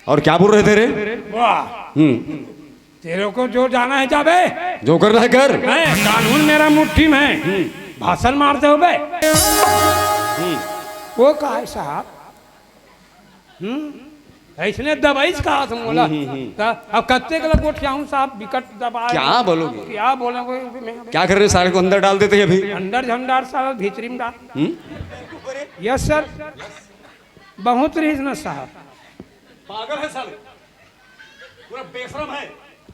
और क्या बोल रहे थे रे? वाह, तेरे को जो जाना है जाबे, जो करना है कर। कानून मेरा मुट्ठी में है। भाषण मारते हो बे। वो कहा है साहब, ऐसने दबाई कहा तुम बोला। अब कत्ते के लोग उठाऊं साहब, विकट दबा। क्या बोलोगे? क्या बोलोगे? क्या कर रहे? सारे को अंदर डाल देते हैं अभी। अंदर झंडार साहब, भीतरी में डाल। यस सर, बहुत रीज न साहब। पागल है साले, पूरा बेशरम है।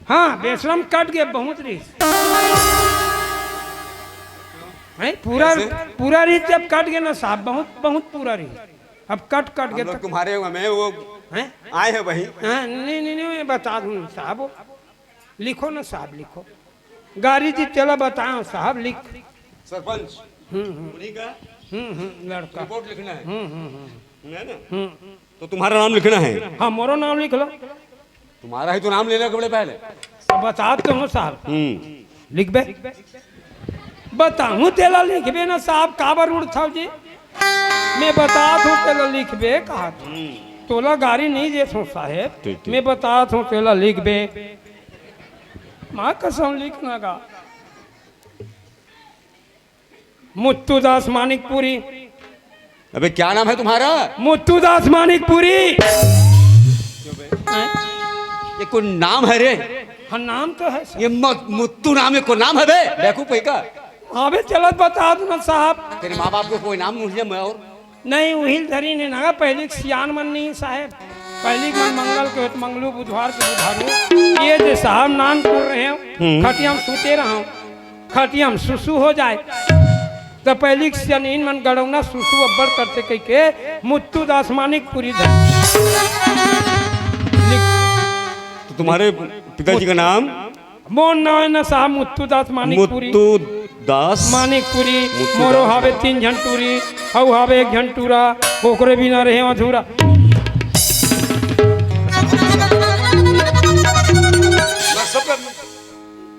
हाँ, बेशरम कट गए, बहुत रीज है। पूरा रीत जब कट गया ना साहब, बहुत पूरा रीत। अब कट गया तो तुम्हारे में वो आए हैं वही। नहीं, मैं बता दूं साहब, लिखो ना साहब, लिखो। गाड़ी जी चला बताओ साहब, लिख। सरपंच उन्हीं का लड़का रिपोर्ट लिखना है। है ना? तो तुम्हारा नाम लिखना है। हाँ, मोरो नाम लिख लो। तुम्हारा ही तो नाम लेना कपड़े पहले। बता तो हूँ साहब, लिख बे। बताऊँ तेला लिखबे ना साहब, काबर उड़ता जी। मैं बता दूं तेला लिखबे कहा तोला गाड़ी नहीं दे साहेब। मैं बता दूं तेला लिखबे, माँ कसम लिखना का। मुत्तुदास मानिकपुरी। अबे क्या नाम है तुम्हारा? मुत्तुदास मानिकपुरी। ये कोई नाम है रे? हाँ, नाम तो है। ये मुत्तू नाम है, कोई नाम है बे? बेवकूफ है का? हाँ बे, चलो बता दो ना साहब। तेरे माँ बाप को कोई नाम मुझे मैं और नहीं, वही धरी ने ना पहले सियान मन नहीं साहब। पहली मन मंगल के मंगलू, बुधवार के बुधारू। ये जो साहब नान कर रहे हो, खटिया में सूते रहो, खटिया में सुसु हो जाए तो पहली सियान मन गड़ौना सुसु अब्बर करते कह के मुत्तुदास मानिकपुरी धर। तो तुम्हारे पिताजी का नाम? मोन नाम है ना साहब, मुत्तुदास मानिकपुरी। मुत्तुदास मानिकपुरी। मोरो हावे 3 झंटूरी, हऊ हावे 1 झंटूरा, ओकरे बिना रहे अधूरा।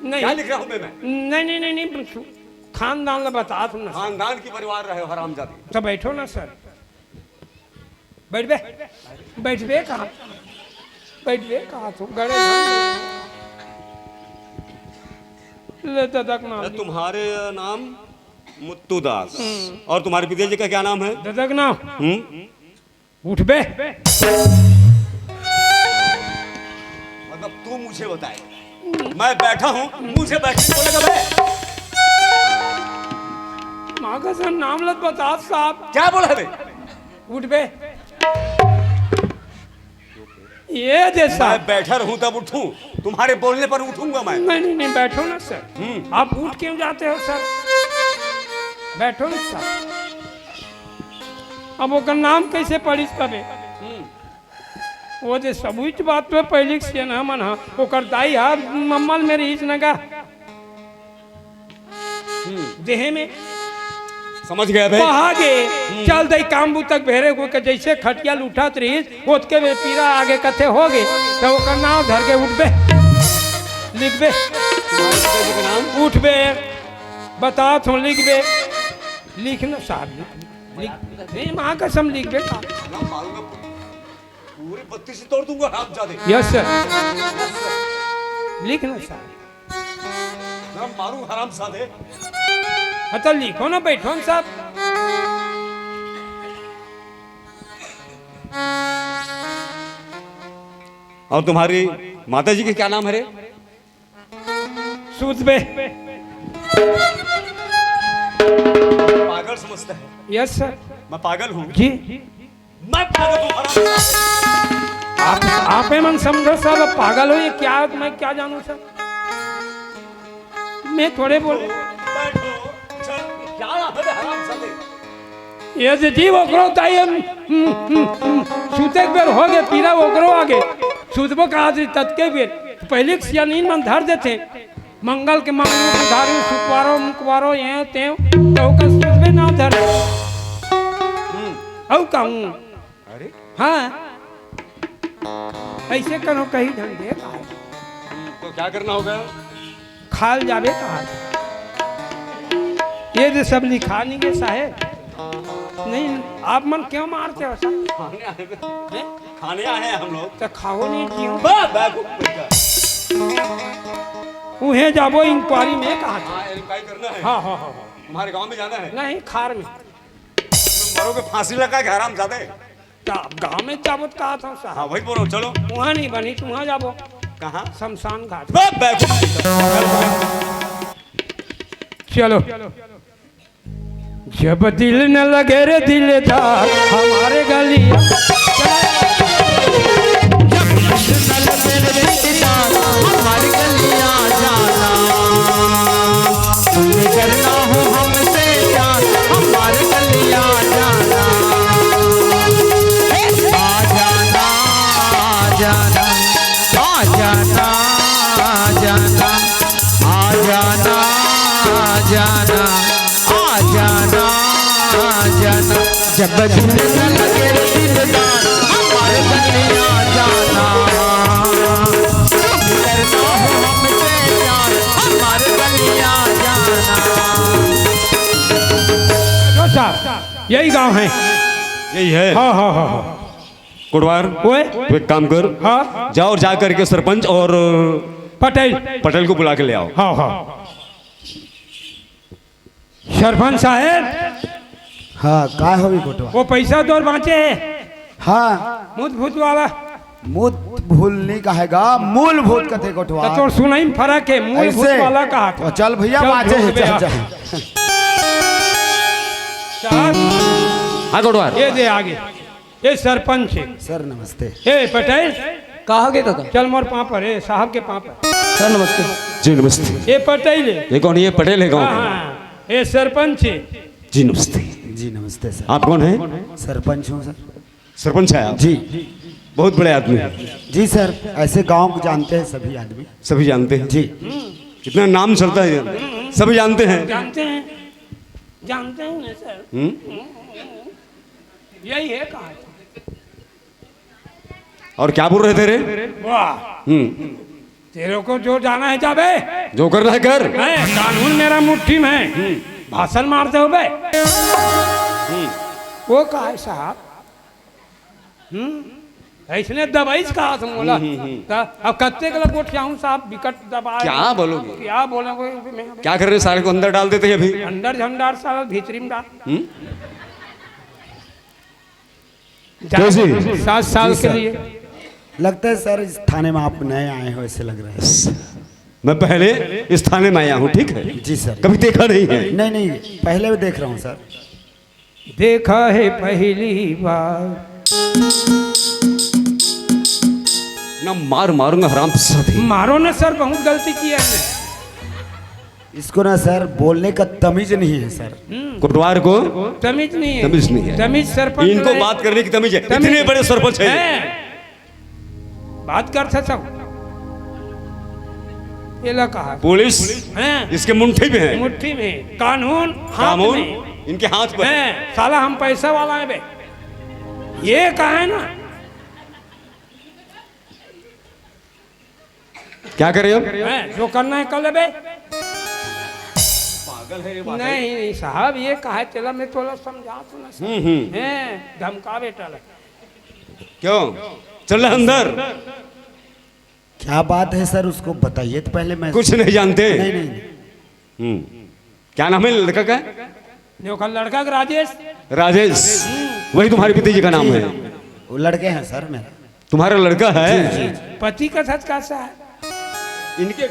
नहीं, क्या लिख रहा हूँ मैं? नहीं, खानदान ला बता तुम ना। खानदान की परिवार रहे हो हरामजादी। तो बैठो ना सर, बैठबे कहा तुम गड़े ले ददक नाम। तुम्हारे नाम मुत्तुदास और तुम्हारे पिताजी का क्या नाम है? ददक नाम। उठबे। मतलब तू मुझे बताए, मैं बैठा हूँ, मुझे बैठने बोलेगा बे? माँ का सर नाम लत बता साहब। क्या बोला बे? उठबे। ये जैसा मैं बैठा रहूं तब उठूं, तुम्हारे बोलने पर उठूंगा मैं। नहीं, बैठो ना सर। आप उठ क्यों जाते हो सर? बैठो ना सर। अब वो का नाम कैसे पढ़ी कबे? वो जो सबूत बात पे पहले से ना मन हा, वो करताई हा मम्मल मेरी इस नगा देहे में समझ गया भाई। आगे चल दई काम बू तक भेरे को के जैसे खटिया उठत रही ओत के पीरा आगे कथे हो गए तो ओकर नाम धर के उठबे, लिखबे। नाम उठबे, बता थो लिखबे। लिखना साहब, लिख नहीं माँ कसम लिखबे। पूरी 32 से तोड़ दूंगा हरामजादे। यस सर, लिखना साहब। मैं मारूं हरामजादे। अच्छा लिखो ना, बैठो ना साहब। और तुम्हारी माता जी के क्या नाम है रे? सूतबे। पागल समझता है? Yes sir. मैं पागल हूँ जी, मैं पागल हूँ हरामजादे। आप मन समझो सर, अब पागल हो ये क्या? मैं क्या जानूं सर, मैं थोड़े बोले ये जे जीव ओकरो ताई सूते बेर हो गए पीरा ओकरो आगे सूतबो कहा तत्के बेर पहले सियानीन मन धर देते मंगल के मंगल उधारू सुकवारो मुकवारो ये ते तो का सूतबे ना धर औ कहूं। अरे हाँ, ऐसे करो कहीं धंधे तो क्या करना होगा? खाल जावे कहा ये जो सब लिखा नहीं गए साहेब। नहीं, आप मन क्यों मारते हो सर? खाने आए हैं हम लोग। तो खाओ नहीं जियो बेवकूफ लड़का। उन्हें जाबो इंक्वायरी में कहा था। हाँ इंक्वायरी करना है। हाँ हाँ हाँ हमारे गांव में जाना है। नहीं खार में तुम मरोगे फांसी लगा के हराम जाते। गाँव में जाबो तो कहा था साहब। हाँ वही बोलो चलो। वहाँ नहीं बनी तुम वहाँ जाबो कहाँ? शमशान घाट। बेवकूफ। चलो जब दिल न लगे रे दिलदार हमारे गलिया हमारी गलियां जाना तुम्हें करना हो हमसे प्यार हमारी गलियां जाना आ जाना आ जाना आ जाना आ जाना आ जाना आ जाना आ जाना आ जाना जब दिल न लगे दिलदार हमारे गलियां जाना करना हो हमसे प्यार हमारे गलियां जाना। तो साहब यही गांव है। यही है। हाँ हाँ हाँ हाँ कोटवार ओए तो एक काम कर। हाँ जाओ जा करके सरपंच और पटेल पटेल को बुला के ले आओ। हाँ हाँ सरपंच साहब हाँ का होगी कोटवा। वो पैसा दो और बाँचे है हाँ मुझ भूत वाला मूत भूल नहीं कहेगा मूलभूत कथे कोटवा। तो सुनाई में फर्क है मूल भूत ऐसे? वाला कहा था। तो चल भैया चल, बाजे भूत हैं, भैया। चल चल। साहब हाँ कोटवार। ये दे आगे ये सरपंच है। सर नमस्ते। ए पटेल कहा गए काका? चल मोर पाँव पर है साहब के पाँव पर। सर नमस्ते। जी नमस्ते। ये पटेल है। ये कौन? ये पटेल है गाँव हाँ का। हाँ ये सरपंच है। जी नमस्ते। जी नमस्ते सर। आप कौन है? सरपंच हूँ सर। सरपंच है आप? जी बहुत बड़े आदमी हैं। जी सर ऐसे गांव को जानते हैं सभी आदमी। सभी जानते हैं। जी कितना नाम चलता है सभी जानते हैं। जानते हैं ना सर। यही है कहा और क्या बोल रहे थे रे? वाह तेरे को जो जाना है जाबे जो करना है कर। है कानून मेरा मुट्ठी में है। भाषण मारते हो बे वो कहा है साहब इसने दवाई कहा था बोला अब कत्ते के लोग उठाऊं साहब विकट दबा क्या बोलोगे? क्या बोलोगे मैं क्या कर रहे? सारे को अंदर डाल देते हैं अभी। अंदर झंडार साल भीतरी में डाल कैसे? 7 साल जी के सर। लिए लगता है सर इस थाने में आप नए आए हो ऐसे लग रहा है। मैं पहले इस थाने में आया हूँ ठीक है। जी सर। कभी देखा नहीं है। नहीं नहीं पहले भी देख रहा हूँ सर। देखा है पहली बार ना मार मारूंगा हराम साथी। मारो ना सर बहुत गलती की है इसको ना सर बोलने का तमीज नहीं है सर। कोटवार को तमीज नहीं है। तमीज नहीं है। तमीज सरपंच इनको रहे। बात करने की तमीज है। तमीज- इतने बड़े सरपंच है ये। हैं। बात कर सब ये ला कहा पुलिस हैं इसके मुट्ठी में है। मुट्ठी में कानून हाथ कानून में इनके हाथ में है। हैं। साला हम पैसा वाला है बे ये कहा है ना क्या करे अब? हैं, जो करना है कर ले बे पागल है ये नहीं नहीं साहब ये कहा है चला मैं थोड़ा समझा तो ना हैं धमका बेटा क्यों चल रहा अंदर? क्या बात है सर उसको बताइए तो पहले मैं। कुछ नहीं जानते। नहीं नहीं क्या नाम है लड़का का? देखो लड़का का राजेश राजेश। वही तुम्हारे पिताजी का नाम है? वो लड़के हैं सर मेरा। तुम्हारा लड़का है? पति का सच कैसा है इनके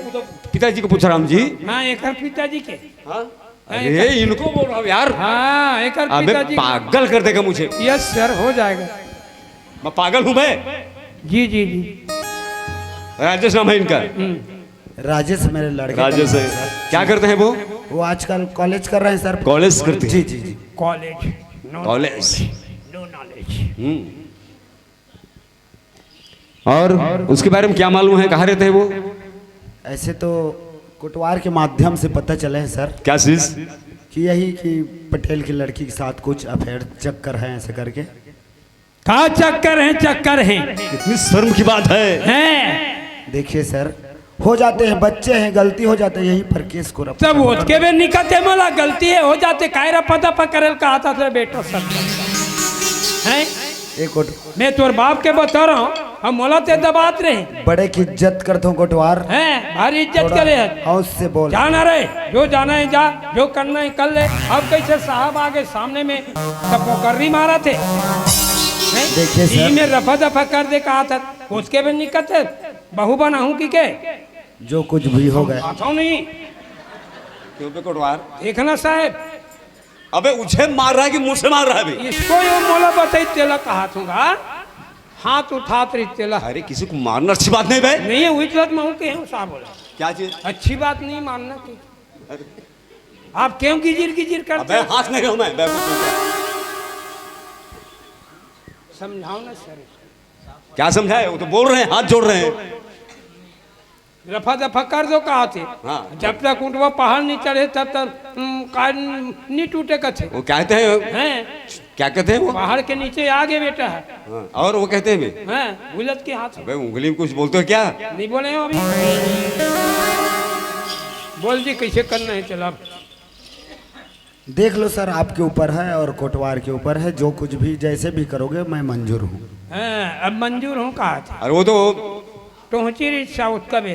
पिताजी को पूछ राम जी। हाँ एक पिताजी के हाँ? अरे इनको बोल रहा हूँ यार। हाँ एक अबे पिताजी पागल कर देगा मुझे। यस सर हो जाएगा मैं पागल हूँ मैं? जी जी जी राजेश नाम है इनका? राजेश मेरे लड़के का राजेश नाम है। है सर। क्या करते हैं वो? वो आजकल कॉलेज कर रहे हैं सर। कॉलेज करते हैं? जी जी जी। College no college. No knowledge और उसके बारे में क्या मालूम है? कहाँ रहते हैं वो? ऐसे तो कोटवार के माध्यम से पता चले है सर क्या चीज? कि यही कि पटेल की लड़की के साथ कुछ अफेयर चक्कर है ऐसे करके। कहा चक्कर है इतनी शर्म की बात है। हैं देखिए सर हो जाते हैं बच्चे हैं गलती हो जाते हैं यहीं पर केस को रफ- सब उसके भी निकलते मला गलती है हो जाते कायरा पता पकड़ल का आता था बेटो सब हैं एक कोट मैं तोर बाप के बता रहा हूँ, हम मोला ते दबात रहे बड़े की इज्जत करता हूँ कोटवार। हैं, भारी इज्जत करे है। हौस से बोल। जाना रे, जो जाना है जा, जो करना है कर ले। अब कैसे साहब आगे सामने में टपोकर्री मारा थे, देखिए सर। में रफा दफा कर दे कहा था, उसके भी निकट है बहू बना हूँ कि के जो कुछ भी हो गया। आता नहीं क्यों बे कोटवार? देखना साहब, अबे उछे मार रहा है कि मुंह से मार रहा है अभी? इसको यो मोला बताई तेला कहा दूंगा, हाथ उठा तरी तेला अरे किसी को मारना अच्छी बात नहीं बे। नहीं है, वही बात मैं के हूँ साहब बोला, क्या चीज? अच्छी बात नहीं मानना की। आप क्यों गिजिर गिजिर करते अबे हाथ नहीं हूं मैं बे, कुछ नहीं कर। समझाओ ना सर। क्या समझाए? वो तो बोल रहे हैं, हाथ जोड़ रहे हैं। रफा दफा कर दो कहा थे। हाँ। जब तक उठवा पहाड़ नहीं चढ़े तब तक कान नहीं टूटे कथे वो कहते हैं, हैं, क्या कहते हैं वो? पहाड़ के नीचे आगे बेटा है। हाँ, और वो कहते हैं बे, हैं, बुलत के हाथ अबे उंगली में कुछ बोलते हो क्या? नहीं बोले हो अभी। बोल दी कैसे करना है, चला देख लो सर, आपके ऊपर है और कोटवार के ऊपर है। जो कुछ भी जैसे भी करोगे मैं मंजूर हूँ। हैं, अब मंजूर हूँ कहा था। और वो तो पहुंची रिक्शा उसका भी।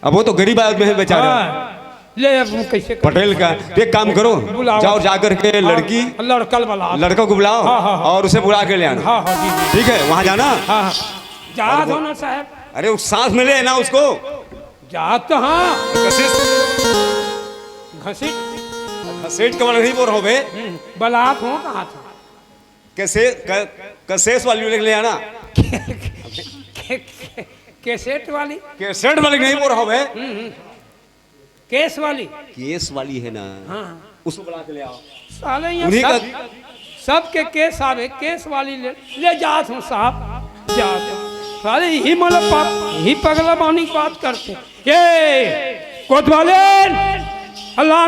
अब वो तो गरीब आदमी है बेचारा, हाँ, ले अब हम कैसे कर? पटेल का। एक काम करो, बुलाओ। जाओ जाकर के लड़की लड़कल वाला लड़का को बुलाओ हाँ, हाँ, हाँ। और उसे बुला के ले आना। हाँ हाँ जी जी। ठीक है, वहां जाना। हाँ हाँ, जा दो ना साहब। अरे उस सांस में ले ना उसको। जा तो हाँ, घसीट सेठ कमल नहीं बोल रहा बे, बलात् हो कहा था। कसेस वाली ले आना। कैसेट वाली, कैसेट वाली नहीं बोल रहा बे, केस वाली। केस वाली है ना, हाँ उसको बुला के ले आओ। साले यहाँ उन्हीं का सबके केस आवे, केस वाली ले जात हूँ साहब, जात हूँ। साले यही मतलब यही पगला बानी की बात करते। ये कोतवाले अल्लाह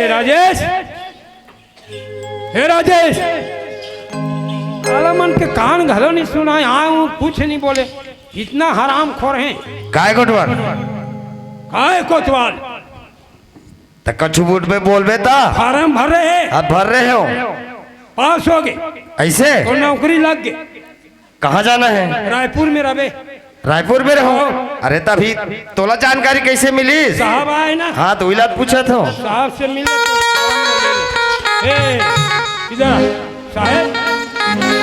राजेश, हे राजेश, मन के कान घलो नहीं सुना, यहाँ हूँ कुछ नहीं बोले, इतना हराम खोर हैं। काय कोटवाल काय कोतवाल तो कछु बूट में बोल बेता फार्म भर रहे हैं, आप भर रहे हो, पास हो गए ऐसे और नौकरी लग गए। कहाँ जाना है? रायपुर में रहे। रायपुर में रहो? अरे तभी तोला जानकारी कैसे मिली? साहब आए ना, हाँ तो इलाज पूछा था। साहब से मिले तो इधर साहब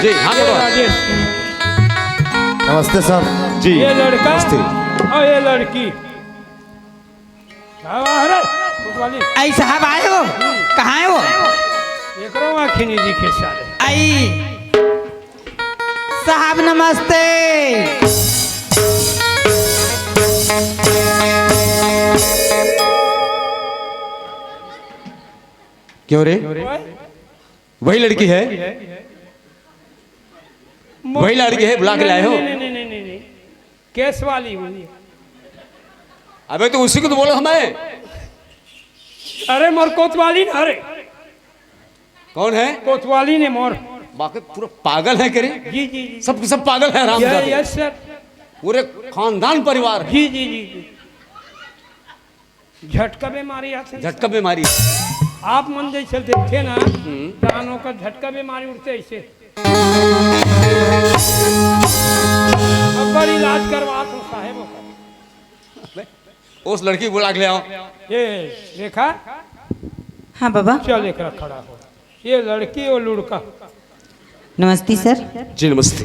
जी। हाँ ये राजेश, नमस्ते सर जी। ये लड़का नमस्ते। और ये लड़की। अरे कोतवाली आई साहब आए हो? कहाँ है वो? एकरो आँखी नहीं दिखे साले। आई साहब नमस्ते। क्यों रे? वही लड़की है? वही लड़की है, बुला के लाए हो? नहीं, केस वाली हुई। अबे तो उसी को तो बोलो हमें। अरे मोर कोतवाली ना, अरे कौन है? कोतवाली ने मोर। बाकी पूरा पागल है करे? जी जी जी, सब पागल है राम। यस सर, पूरे खानदान परिवार है। जी जी जी। झटका बीमारी आते, झटका बीमारी। आप मन जैसे थे ना, कानों का झटका बीमारी उठते ऐसे। अब बड़ी इलाज करवा तो साहेब का। उस लड़की बुला के ले आओ। ये देखा, हाँ बाबा। चल एक खड़ा हो। ये लड़की और लड़का। नमस्ते सर। जी नमस्ते।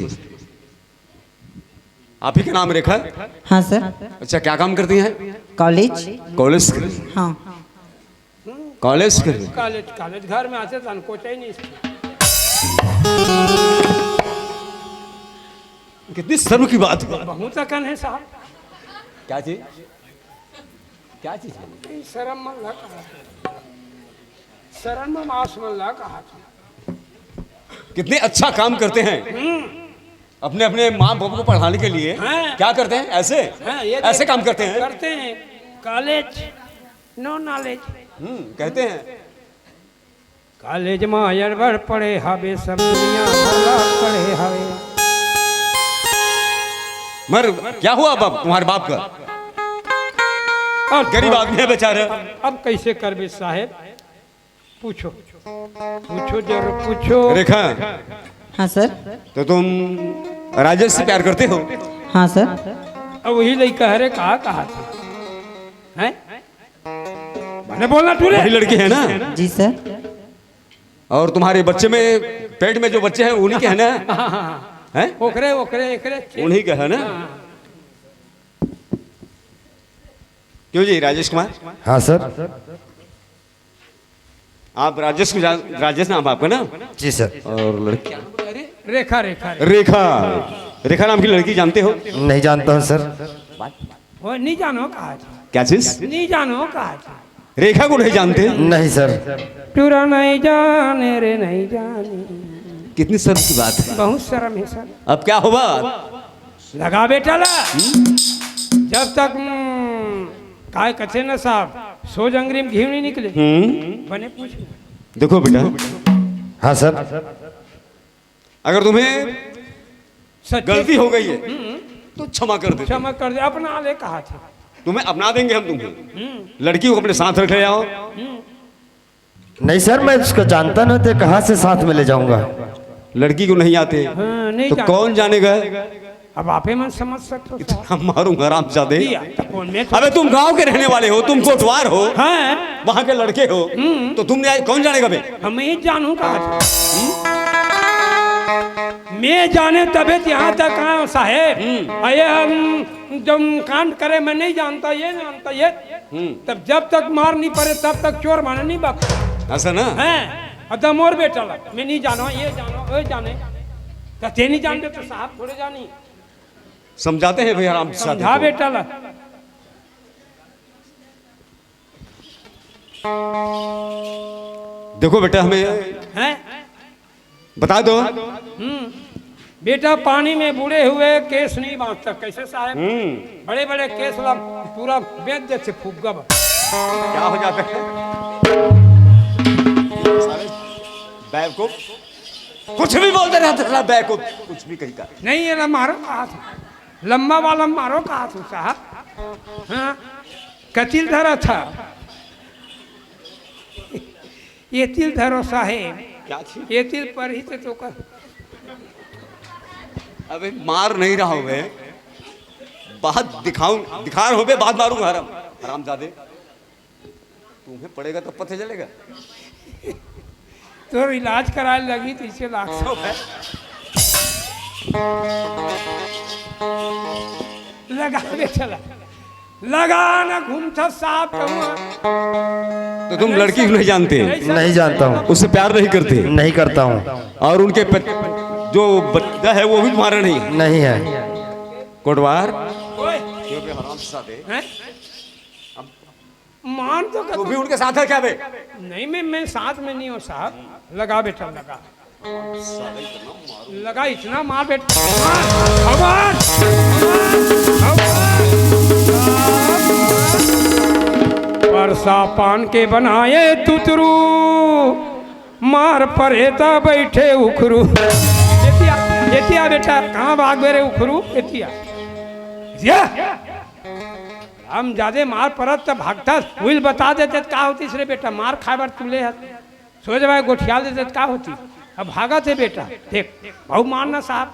आप ही का नाम रेखा? हाँ सर। अच्छा, क्या काम करती हैं? कॉलेज। कॉलेज? हाँ। कॉलेज कर? कॉलेज घर में आते तो कोच ही नहीं। कितनी शर्म की बात है। बहुत अकन है साहब। क्या चीज? क्या चीज है? शर्म मन लगा। शरण में मासमल्ला कहा था। कितने अच्छा काम करते हैं अपने अपने माँ बाप को पढ़ाने के लिए। हाँ। क्या करते हैं ऐसे? हाँ, ये ऐसे काम करते हैं। करते हैं। College no knowledge. कहते हैं कॉलेज में अयरबर पढ़े हवे सब दुनिया भला पढ़े हवे। मर क्या हुआ बाप तुम्हारे बाप का? अब गरीब आदमी है बेचारा। अब कैसे करबे साहेब? पूछो पूछो जरूर पूछो। रेखा, हाँ सर। तो तुम राजेश से प्यार करते हो? हाँ सर। अब वही लड़का है रे, कहा था हैं? मैंने बोलना तू वही रे। लड़की है ना? जी सर। और तुम्हारे बच्चे में पेट में जो बच्चे हैं उन्हीं के है ना? हैं? ओकरे ओकरे एकरे उन्हीं का है ना? क्यों जी राजेश कुमार? हाँ सर। आप राजेश को राजेश नाम आपका ना? जी सर। और लड़की रेखा रेखा रेखा। रेखा नाम की लड़की जानते हो? नहीं जानता हूँ सर। वो नहीं जानो कहा था। क्या चीज? नहीं जानो कहा था। रेखा को नहीं जानते? नहीं सर। टूरा नहीं जाने रे नहीं जाने। कितनी शर्म की बात है। बहुत शर्म है सर। अब क्या होगा? लगा बेटा ला। जब तक काय कथे न साहब सोज अंग्री में घी नहीं निकले बने पूछ। देखो बेटा, हाँ सर। अगर तुम्हें सच्चे गलती हो गई है तो क्षमा कर दे। क्षमा कर दे। अपना ले कहा था। तुम्हें अपना देंगे हम तुम्हें। लड़की को अपने साथ रख ले आओ। नहीं सर, मैं उसको जानता नहीं तो कहाँ से साथ में ले जाऊंगा। लड़की को नहीं आते हाँ, नहीं तो जानते। कौन जानेगा? अब आपे मन समझ सकते हो साहब। हम मारूंगा हरामजादे। दिया, तो कौन में तो- अबे तुम गांव के रहने वाले हो, तुम कोटवार हो, हाँ वहां के लड़के हो, तो तुम कौन जानेगा बे? हम ही जानू कहा था। मैं जाने तबे यहाँ तक आया साहेब। अये हम जब कांड करे मैं नहीं जानता ये जानता ये। तब जब तक मार नहीं पड़े तब तक चोर माने नहीं बक ऐसा ना? है। अदम और बेटा ला मैं नहीं जानो ये जानो वो जाने। तो ते नहीं जानते तो साहब थोड़े जानी। समझाते हैं भैया राम समझा बेटा ला। देखो बेटा, हमें हैं बता दो। बेटा पानी में बुड़े हुए केस नहीं बांधता। कैसे साहब? बड़े बड़े केस ला पूरा बेच दे से फूगा क्या हो जाता है? बैवकूफ कुछ भी बोलते रहते हैं। बैवकूफ कुछ भी कहीं का नहीं। ये मारो कहा था। लंबा वाला मारो कहा था साहब। हाँ कतिल धरा था। ये तिल धरो साहेब। क्या थी? ये तिल पर ही तो कर। अबे मार नहीं रहा हूं मैं, बात दिखा रहा हूं बे, बात मारूंगा हरामजादे। तुम्हें पड़ेगा तो पता चलेगा। तो इलाज कराने लगी तो इसे लाख सौ है। लगा दे चला लगाना घूमता साहब कहूँ। तो तुम लड़की को नहीं जानते? नहीं जानता हूँ। उससे प्यार नहीं करते? नहीं करता हूँ। और उनके जो बच्चा है वो भी तुम्हारा नहीं है? नहीं है। कोटवार ओए, हरामजादे, हैं? मान तो तू कर। भी उनके साथ है क्या बे? नहीं मैं साथ में नहीं हूँ साहब। लगा बेटा लगा लगा इतना मार बेटा मार। परसा पान के बनाए तुतरू मार परेता बैठे उखरू। एतिया बेटा कहाँ भाग मेरे उखरू? एतिया हम ज्यादा मार पड़त तब भागता विल बता देते का होती रे बेटा। मार खाए बार तुले सोच भाई गोठियाल देते का होती। अब भागा थे बेटा। देख बहु मारना साहब।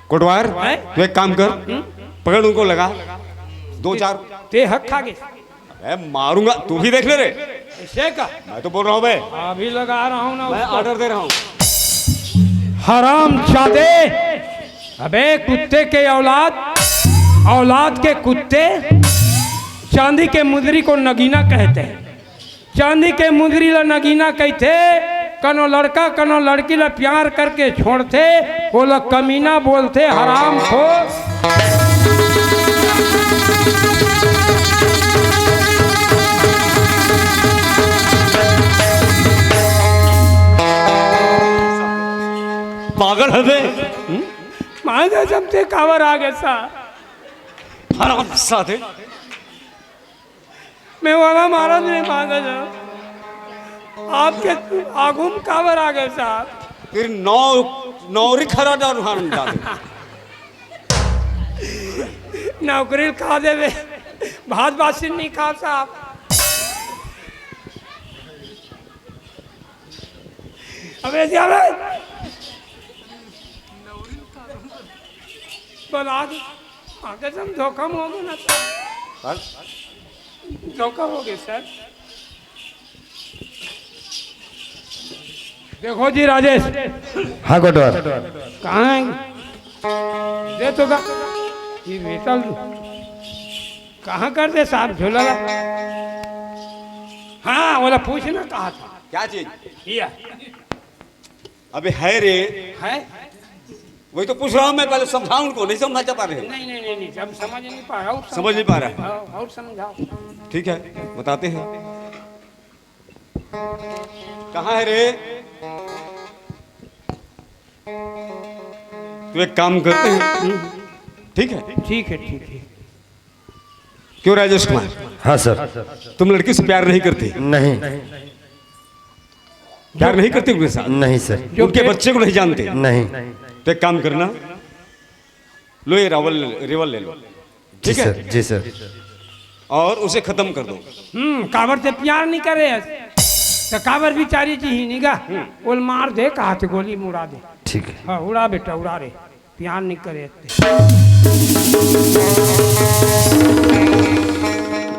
कोटवार हैं? तू एक काम कर, पकड़ उनको, लगा दो चार। ते हक खा गए। अबे मारूंगा, तू भी देख ले रे। ऐसे का मैं तो बोल रहा हूँ बे, अभी लगा रहा हूँ ना मैं उसको। ऑर्डर दे रहा हूँ। हराम जादे। अबे कुत्ते के औलाद के कुत्ते। चांदी के मुंदरी को नगीना कहते हैं। चांदी के मुंदरी ला नगीना कहते। कनो लड़का कनो लड़की ला प्यार करके छोड़ते वो लोग कमीना बोलते हराम खो। पागल है बे मांगे जमते कावर आ गए साहब हराम साथे मैं बाबा महाराज ने मांगा था आपके आगुम कावर आ गए साहब फिर नौरी खरा डाल हराम जादे नौकरी खा देवे भात बासी नहीं खा साहब अबे जावे बना दो आगे से हम धोखा में हो गए ना सर धोखा हो गए सर देखो जी राजेश हाँ कोटवार कहाँ है दे तो का ये बेटल कहाँ कर दे साहब झूला हाँ बोला पूछना कहा था क्या चीज ये अबे है रे है वही तो पूछ रहा हूँ मैं पहले समझाऊं उनको नहीं समझा पा रहे नहीं हम समझ नहीं पा रहा समझ नहीं पा रहा है और समझाओ ठीक है बताते हैं कहाँ है रे तो एक काम करते हैं ठीक है ठीक है क्यों राजेश कुमार हाँ सर तुम लड़की से प्यार नहीं करते नहीं प्यार नहीं करते उनके साथ नहीं सर उनके बच्चे को नहीं जानते नहीं तो एक काम करना लो ये रेवल ले लो जी ठीक है सर जी सर और उसे खत्म कर दो काबर से प्यार नहीं करे तो काबर बिचारी जी ही निगा बोल मार दे कहा थे गोली मुड़ा दे ठीक है हाँ उड़ा बेटा उड़ा रे प्यार नहीं करे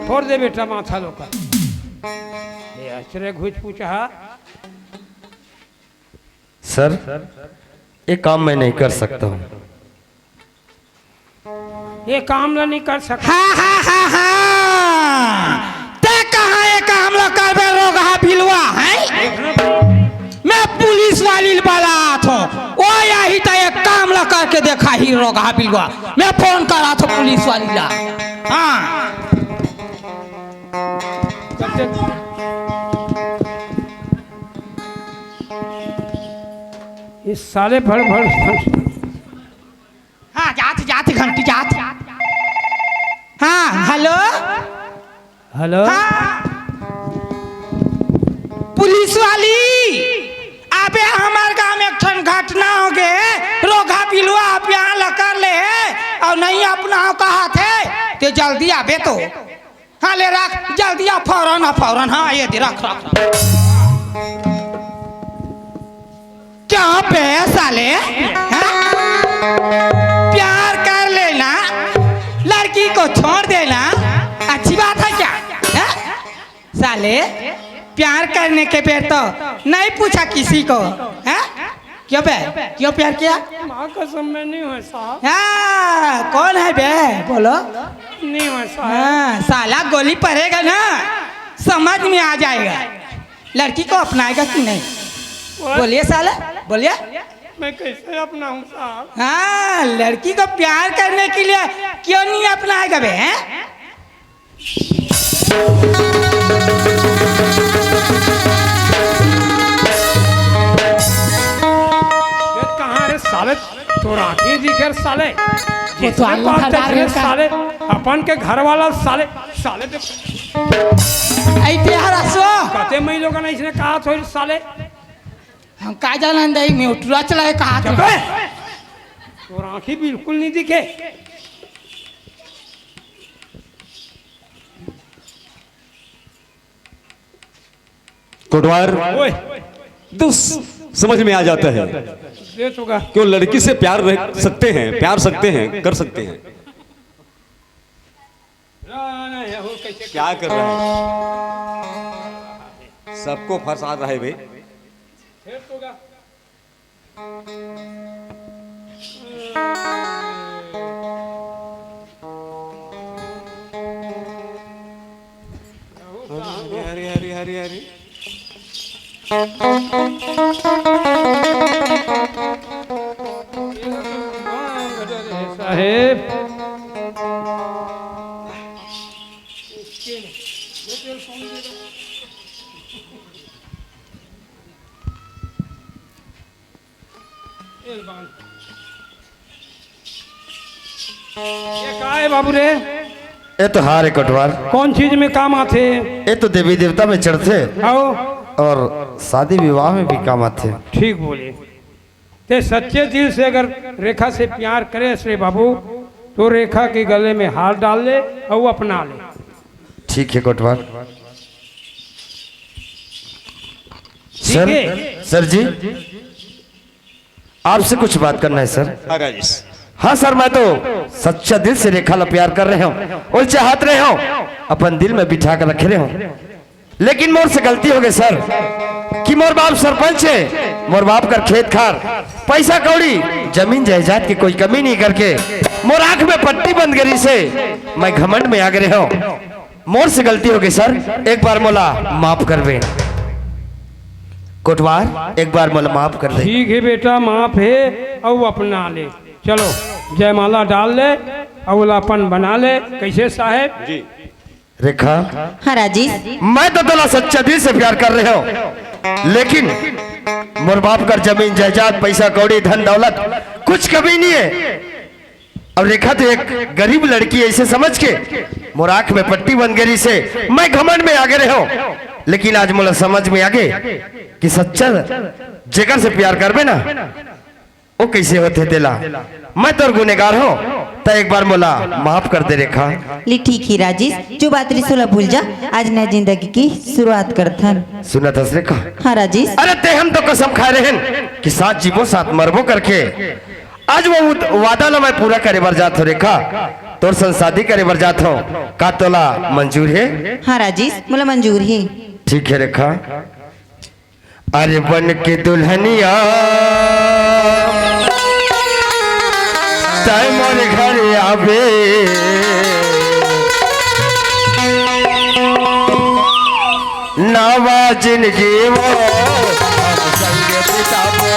फोड़ दे बेटा माथा लोका ये अचरे घुच पूछा सर ये काम मैं नहीं कर सकता हूँ ये काम ला नहीं कर सकता ते कहाँ ये काम लो करबे रोगा बिलवा है मैं पुलिस वाली वाला था ओ यही तो एक काम ला करके देखा ही रोगा बिलवा मैं फोन करा था पुलिस वाली ला हाँ इस साले भर हाँ जाती घंटी जाती हाँ हेलो हेलो हाँ पुलिस वाली अबे हमारे गांव में एक ठन घटना हो गए रोगा पिलुआ आप यहाँ लकर ले और नहीं अपना कहा थे तो जल्दी आबे तो हाँ ले रख जल्दी आ फौरन हाँ ये दे रख क्या बे साले हाँ? प्यार कर लेना लड़की को छोड़ देना अच्छी बात है क्या है? साले प्यार करने के पे तो नहीं पूछा किसी को है क्यों बे क्यों प्यार किया माँ कसम में नहीं हुआ साहब हाँ कौन है बे बोलो नहीं हुआ साहब हाँ साला गोली पड़ेगा ना समझ में आ जाएगा लड़की को अपनाएगा कि नहीं बोलिए साला बोलिए मैं कैसे अपनाऊं साहब हाँ लड़की को प्यार करने के लिए क्यों नहीं अपनाएगा बे हैं ये कहाँ रे साले तो राखी दिखे साले वो तो आलू खरदार है का। साले अपन के घर वाला साले साले पे ऐते हरासो कते मई लोग ने इसने कहा थोड़ी साले हम का जानन दई में उठरा चलाए कहा था तो राखी बिल्कुल नहीं दिखे कोटवार ओए तो समझ में आ जाता है दे चुका क्यों लड़की से प्यार रह सकते हैं प्यार सकते हैं कर सकते हैं क्या कर रहा है सबको फंसा रहा है भाई अरे अरे अरे अरे साहेब ये का है बाबू रे? ये तो हार है कोटवार। कौन चीज में काम आते? ये तो देवी देवता में चढ़ते आओ और शादी विवाह में भी काम आते। ठीक बोले। ते सच्चे दिल से अगर रेखा से प्यार करे श्री बाबू तो रेखा के गले में हार डाल ले और वो अपना ले। ठीक है कोटवार। ठीक है? सर जी आपसे कुछ बात करना है सर। हाँ राजेश। हाँ सर, मैं तो सच्चा दिल से रेखा ला प्यार कर रहे हूँ और चाहत रहे हूँ अपन दिल में बिठा कर रखे रहे हूँ, लेकिन मोर से गलती हो गई सर कि मोर बाप सरपंच है। मोर बाप कर खेत खार पैसा कौड़ी जमीन जायदाद की कोई कमी नहीं करके मोर आंख में पट्टी बंद करी से मैं घमंड में आ गए हूँ। मोर से गलती हो गई सर, एक बार मोला माफ कर दे कोटवार, एक बार मोला माफ कर दे। ठीक है बेटा, माफ है और वो अपना ले। चलो जयमाला डाल ले और अपन बना ले। कैसे साहेब? जी रेखा, हाँ राजेश। मैं तो तोला सच्चा दिल से प्यार कर रहे हो, लेकिन मोर बाप कर जमीन जायदाद पैसा कौड़ी धन दौलत कुछ कमी नहीं है। अब रेखा तो एक गरीब लड़की ऐसे समझ के मोर आंख में पट्टी बन गई से मैं घमंड में आगे रहे हो, लेकिन आज मोला समझ में आगे कि सच्चा जेकर से प्यार करबे ना वो कैसे होते दिला। मैं तो गुनेगार हूँ, तो एक बार मोला माफ कर दे रेखा। ली ठीक ही राजेश, जो बात रही सोला भूल जा, आज नई जिंदगी की शुरुआत करथन। सुना था रेखा? हाँ राजेश। अरे ते हम तो कसम खा रहे हैं कि साथ जीवो साथ मरबो करके आज वो वादा ला मैं पूरा करे बर जात हो रेखा, तोर संग शादी करे बर जात हो। का तोला मंजूर है? हाँ राजेश, मोला मंजूर है। ठीक है रेखा। अरे बन के दुल्हनिया तय मोर घर आवे, नावा जिंदगी वो हम संग बितावो,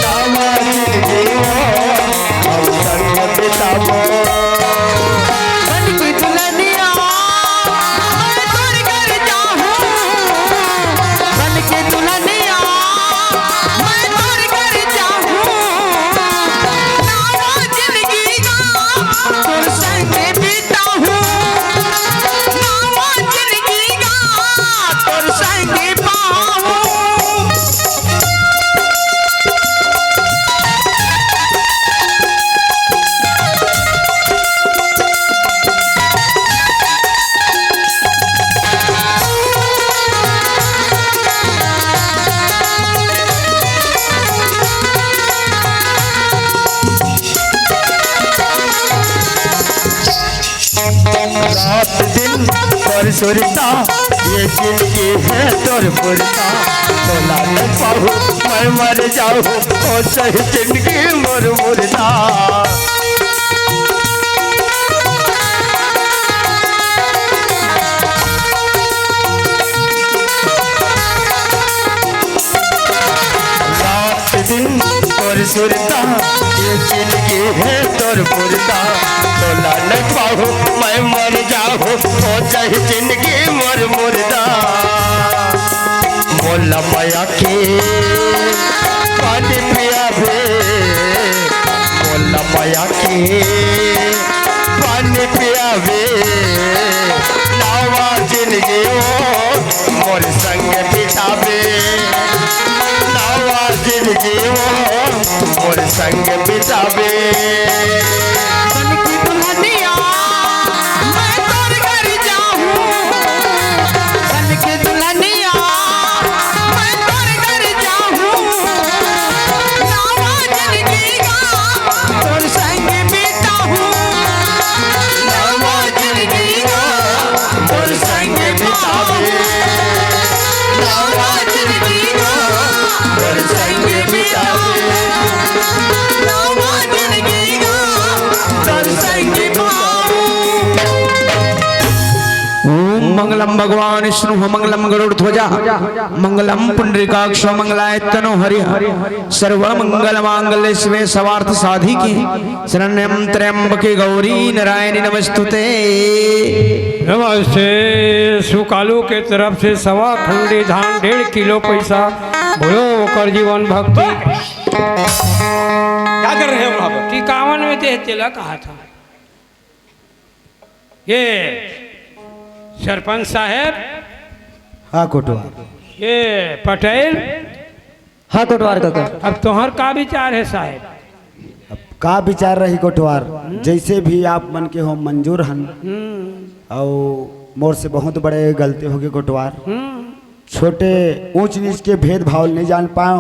नावा जिंदगी वो हम संग बितावो। बन की दुल्हनिया मैं तोर घर जाऊं, बन की दुल्हनिया मैं तोर घर जाऊं, नावा जिंदगी का तोर संग बिताऊं, नावा जिंदगी का तोर संग पाऊं। रात दिन पर सुरता ये जिंदगी है तोर पुरता, तोला न पाहू मैं मर जाऊँ ओ सही जिंदगी मोर मुर्दा। रात दिन तोर सुरता ये जिंदगी है तोर पुरता, तोला न पाहू मैं मर जाऊँ ओ चाहे जिंदगी मोर मुर्दा। मोला माया के पानी पिया भे, मोला माया के पानी पिया भे, नावा जिंदगी ओ मोर संग बितावे, नावा जिंदगी ओ मोर संग बितावे। बन की दुल्हनिया मैं तोर घर जाऊं, बन की दुल्हनिया मैं तोर घर जाऊं, नावा जिंदगी का तोर संग बिताऊं, नावा जिंदगी का तोर संग बिताऊं, नावा जिंदगी का तोर संग बिताऊं, नावा जिंदगी का तोर संग पाऊं। ओम मंगलम भगवान विष्णु मंगलम गरुड़ ध्वजा मंगलम पुंडरीकाक्ष मंगलाय तनो हरि सर्व मंगल मांगल्य शिवे सर्वार्थ साधिके शरण्यं त्र्यंबके गौरी नारायणी नमस्तुते। नमस्ते। सुकालू के तरफ से 1.25 खंडी धान 1.5 किलो पैसा बोलो कर जीवन भक्ति। क्या कर रहे हैं वहां पर? टिकावन में देह तिलक कहा था। ये सरपंच साहब, हाँ कोटवार। ये पटेल, हाँ कोटवार काका। अब तुम्हार का विचार है साहब? अब का विचार रही कोटवार, जैसे भी आप मन के हो मंजूर हन। और मोर से बहुत बड़े गलती हो गई कोटवार। छोटे ऊंच नीच के भेदभाव नहीं जान पाओ,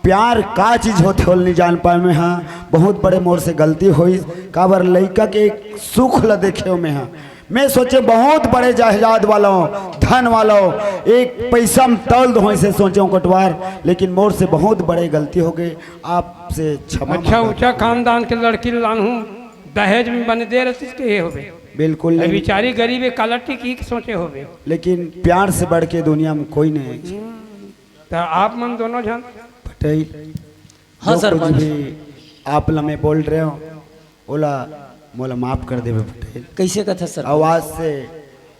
प्यार का चीज होते हो नहीं जान पाए में। हाँ बहुत बड़े मोर से गलती हुई। काबर लड़का के एक सुख ल देखे में। हाँ मैं सोचे बहुत बड़े जायदाद वालों धन वालों एक पैसा में तौल दो ऐसे सोचे कोटवार, लेकिन मोर से बहुत बड़े गलती हो गई। आपसे क्षमा अच्छा ऊंचा खानदान के लड़की लानू दहेज में बने दे रही के हो गए। बिल्कुल नहीं, बेचारी गरीब कलटी की सोचे हो गए। लेकिन प्यार से बढ़ के दुनिया में कोई नहीं है। तो आप मन दोनों जन पटेल हाँ जो सरपंच। कुछ भी आप लम्हे बोल रहे हो ओला मोला माफ कर देवे पटेल। कैसे कथा सर? आवाज से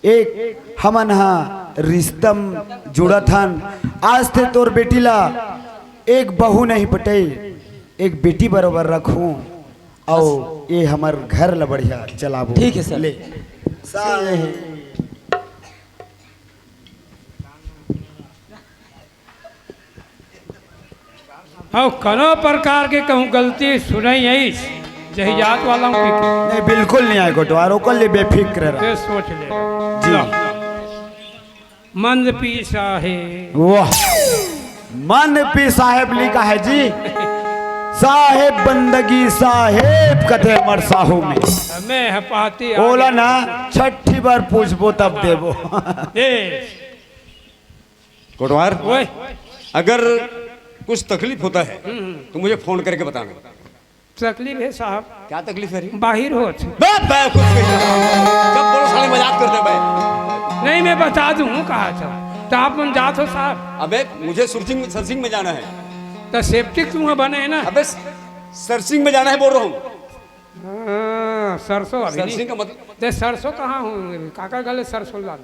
एक हमन हा रिश्तम जुड़त हन। आज थे तोर बेटी ला एक बहू नहीं पटेल, एक बेटी बराबर रखूं और ये हमार घर ला बढ़िया चलाबो। ठीक है सर। ले साहे और कनो प्रकार के कहूँ गलती सुनाई आई जहियात वाला नहीं बिल्कुल नहीं आए कोटवार, ओकर लिए बेफिक्र रह। सोच ले जी। लो। मंद पीसा है वाह मन पी साहेब लिखा है जी। साहेब बंदगी साहेब कथे मर साहू में मैं है पाती बोला ना छठी बार पूछबो तब देबो। कोटवार, ओए अगर कुछ तकलीफ होता है तो मुझे फोन करके बताना। तकलीफ है साहब, क्या तकलीफ है रे? बाहिर हो कुछ नहीं। जब बोलो साले मजाक करते भाई। नहीं मैं बता दूं कहा था तो आप मन जात हो साहब। अबे मुझे सरसिंग में जाना है। तो सेप्टिक तुम्हें बने है ना। अबे सरसिंग में जाना है बोल रहा हूँ। सरसों अभी सरसिंग का मतलब नहीं। सरसों कहाँ हूँ काका गले सरसों लाल।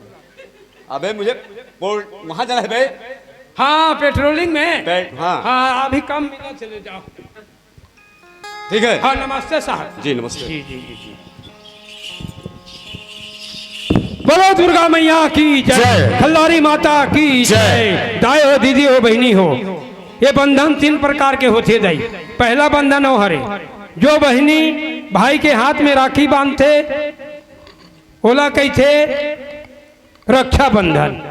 अबे मुझे वहां जाना है बे। हाँ पेट्रोलिंग में। हाँ हाँ अभी कम मिला चले जाओ। ठीक है। हाँ नमस्ते साहब। जी नमस्ते। जी जी जी जी। बोलो दुर्गा मैया की जय, जय। खल्लारी माता की जय। दाई हो दीदी हो बहनी हो, ये बंधन 3 प्रकार के होते दाई। पहला बंधन हो हरे, जो बहनी भाई के हाथ में राखी बांधते ओला कही थे रक्षा बंधन।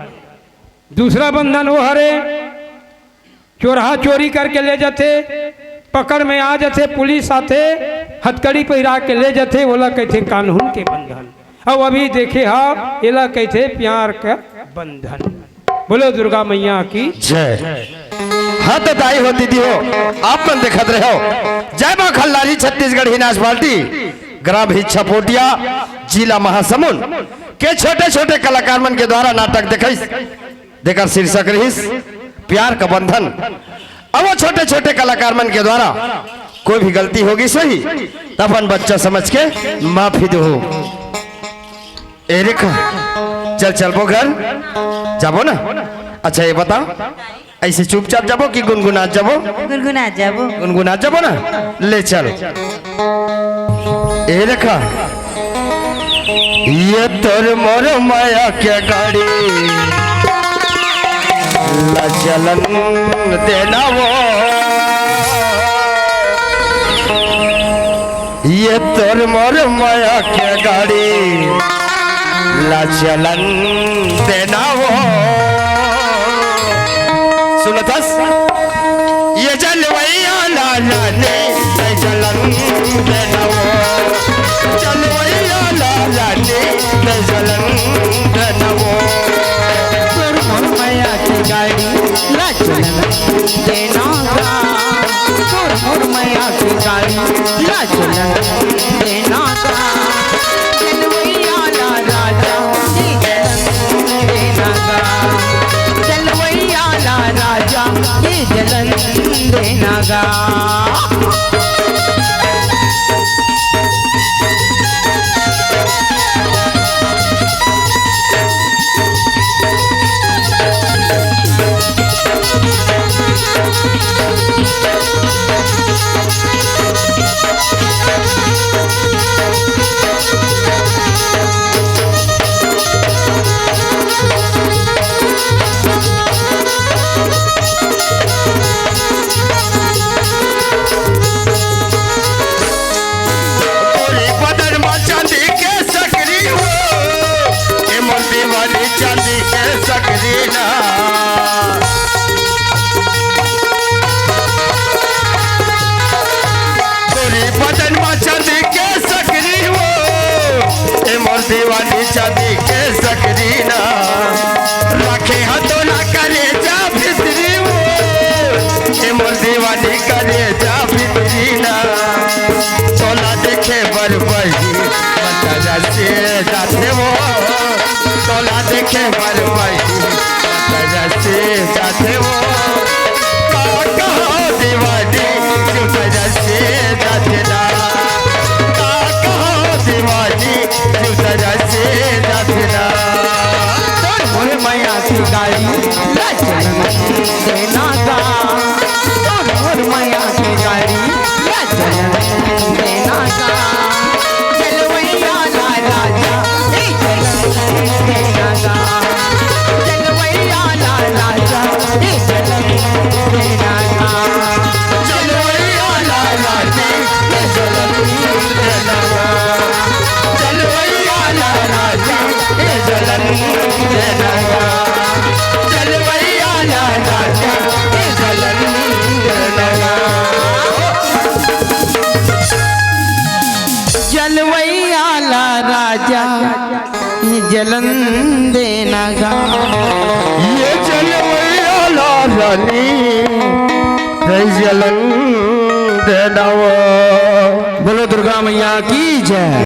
दूसरा बंधन वो हरे, चोरहा चोरी करके ले जाते, पकड़ में आ जाते, पुलिस आते हथकड़ी पहिरा के ले जाते, बोला कहते कानून के बंधन। अब अभी देखे हाँ एला कहते प्यार का बंधन। बोलो दुर्गा मैया की जय। हाँ तो दाई हो दीदी हो आप मन देखत रहे हो। जय मां खल्लारी छत्तीसगढ़ हिनास बाल्टी ग्राम ही छपोटिया जिला महासमुंद के छोटे छोटे कलाकार मन के द्वारा नाटक देकर शीर्षक रहीस प्यार का बंधन। अब वो छोटे छोटे कलाकार मन के द्वारा कोई भी गलती होगी सही तपन बच्चा समझ के माफी दो। ए रेखा चल चलबो घर जाबो ना। अच्छा ये बता ऐसे चुपचाप जाबो कि गुनगुना जाबो? गुनगुना जाबो। गुनगुना जाबो ना, ले चल। ए रेखा ये तोर मोर माया के गाड़ी ला चलन देना वो। ये तोर मोर माया के गाड़ी ला चलन देना वो। सुनतस ये जलवैया लाला ने चलन देना वो। जलवैया लाला ने चलन देना वो। तोर मोर माया की गाड़ी ला चलन देना गा। तोर मोर माया की गाड़ी ला चलन देना गा। चलवैया ला राजा जी चलन देना गा। चलवैया ला राजा जी चलन देना गा। जलन देना गा। ये जलवैया रानी जलन देना। बोलो दुर्गा मैया की जय।